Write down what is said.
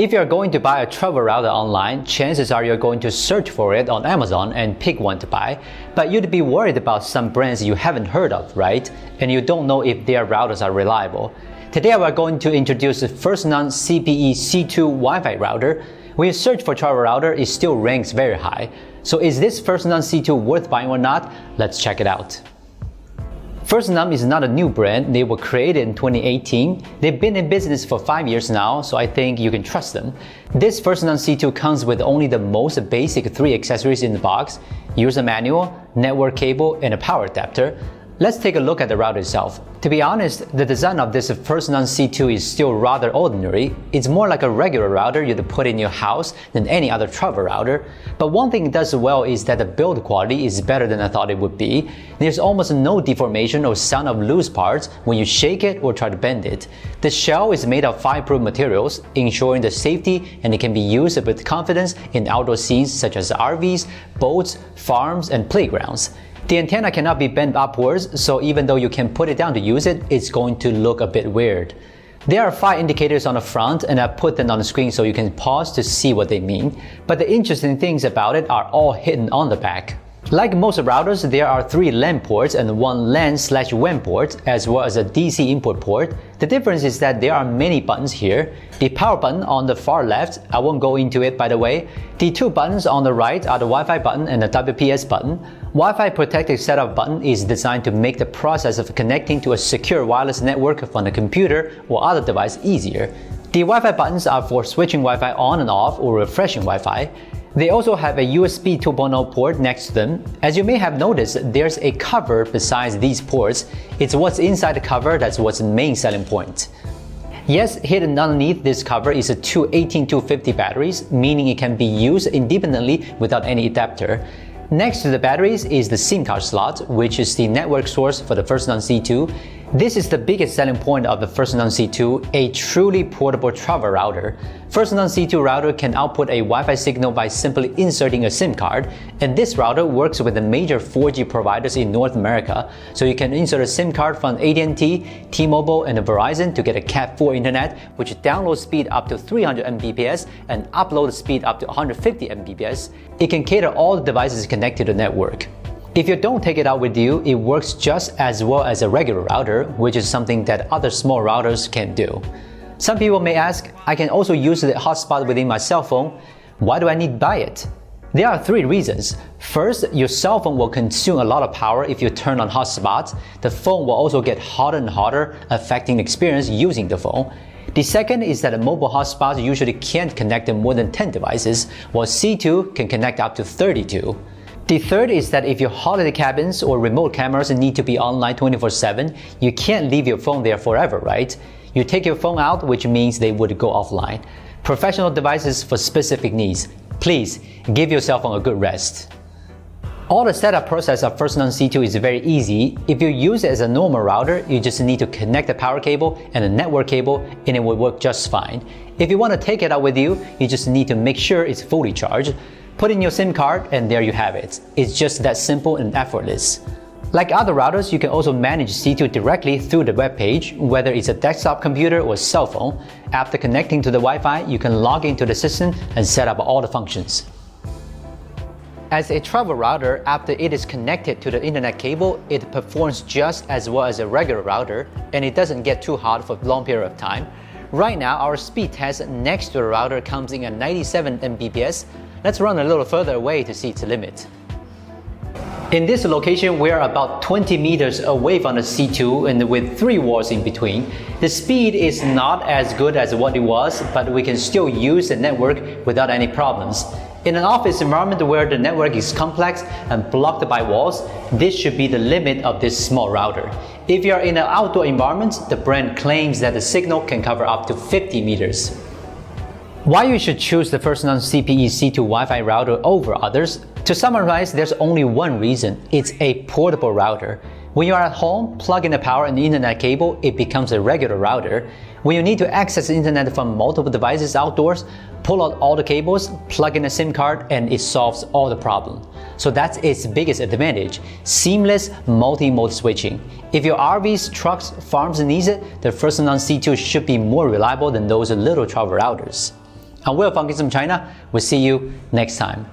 If you're going to buy a travel router online, chances are you're going to search for it on Amazon and pick one to buy, but you'd be worried about some brands you haven't heard of, right? And you don't know if their routers are reliable. Today we're going to introduce the Firstnum CPE C2 Wi-Fi router. When you search for travel router, it still ranks very high. So is this Firstnum C2 worth buying or not? Let's check it out. Firstnum is not a new brand. They were created in 2018. They've been in business for 5 years now, so I think you can trust them. This Firstnum C2 comes with only the most basic 3 accessories in the box: user manual, network cable, and a power adapter. Let's take a look at the router itself. To be honest, the design of this Firstnum C2 is still rather ordinary. It's more like a regular router you'd put in your house than any other travel router. But one thing it does well is that the build quality is better than I thought it would be. There's almost no deformation or sound of loose parts when you shake it or try to bend it. The shell is made of fireproof materials, ensuring the safety, and it can be used with confidence in outdoor scenes such as RVs, boats, farms, and playgrounds. The antenna cannot be bent upwards, so even though you can put it down to use it, it's going to look a bit weird. There are 5 indicators on the front, and I put them on the screen so you can pause to see what they mean. But the interesting things about it are all hidden on the back. Like most routers, there are 3 LAN ports and 1 LAN/WAN port, as well as a DC input port. The difference is that there are many buttons here. The power button on the far left, I won't go into it by the way. The 2 buttons on the right are the Wi-Fi button and the WPS button. Wi-Fi protected setup button is designed to make the process of connecting to a secure wireless network from the computer or other device easier. The Wi-Fi buttons are for switching Wi-Fi on and off or refreshing Wi-Fi. They also have a USB 2.0 port next to them. As you may have noticed, there's a cover besides these ports. It's what's inside the cover that's what's the main selling point. Yes, hidden underneath this cover is 2 18250 batteries, meaning it can be used independently without any adapter. Next to the batteries is the SIM card slot, which is the network source for the Firstnum C2. This is the biggest selling point of the Firstnum C2, a truly portable travel router. Firstnum C2 router can output a Wi-Fi signal by simply inserting a SIM card, and this router works with the major 4G providers in North America, so you can insert a SIM card from AT&T, T-Mobile, and Verizon to get a Cat4 internet, which downloads speed up to 300 Mbps and upload speed up to 150 Mbps. It can cater all the devices connected to the network. If you don't take it out with you, it works just as well as a regular router, which is something that other small routers can't do. Some people may ask, I can also use the hotspot within my cell phone. Why do I need to buy it? There are 3 reasons. First, your cell phone will consume a lot of power if you turn on hotspots. The phone will also get hotter and hotter, affecting the experience using the phone. The second is that a mobile hotspot usually can't connect to more than 10 devices, while C2 can connect up to 32. The third is that if your holiday cabins or remote cameras need to be online 24/7, you can't leave your phone there forever, right? You take your phone out, which means they would go offline. Professional devices for specific needs. Please, give your cell phone a good rest. All the setup process of Firstnum C2 is very easy. If you use it as a normal router, you just need to connect the power cable and the network cable and it will work just fine. If you want to take it out with you, you just need to make sure it's fully charged. Put in your SIM card and there you have it. It's just that simple and effortless. Like other routers, you can also manage C2 directly through the web page, whether it's a desktop computer or cell phone. After connecting to the Wi-Fi, you can log into the system and set up all the functions. As a travel router, after it is connected to the internet cable, it performs just as well as a regular router, and it doesn't get too hot for a long period of time. Right now, our speed test next to the router comes in at 97 Mbps. Let's run a little further away to see its limit. In this location, we are about 20 meters away from the C2 and with 3 walls in between. The speed is not as good as what it was, but we can still use the network without any problems. In an office environment where the network is complex and blocked by walls, this should be the limit of this small router. If you are in an outdoor environment, the brand claims that the signal can cover up to 50 meters. Why you should choose the Firstnum CPE C2 Wi-Fi router over others? To summarize, there's only one reason. It's a portable router. When you are at home, plug in the power and the internet cable, it becomes a regular router. When you need to access the internet from multiple devices outdoors, pull out all the cables, plug in a SIM card, and it solves all the problem. So that's its biggest advantage, seamless multi-mode switching. If your RVs, trucks, farms needs it, the Firstnum C2 should be more reliable than those little travel routers. I'm Will from Gizmochina. We'll see you next time.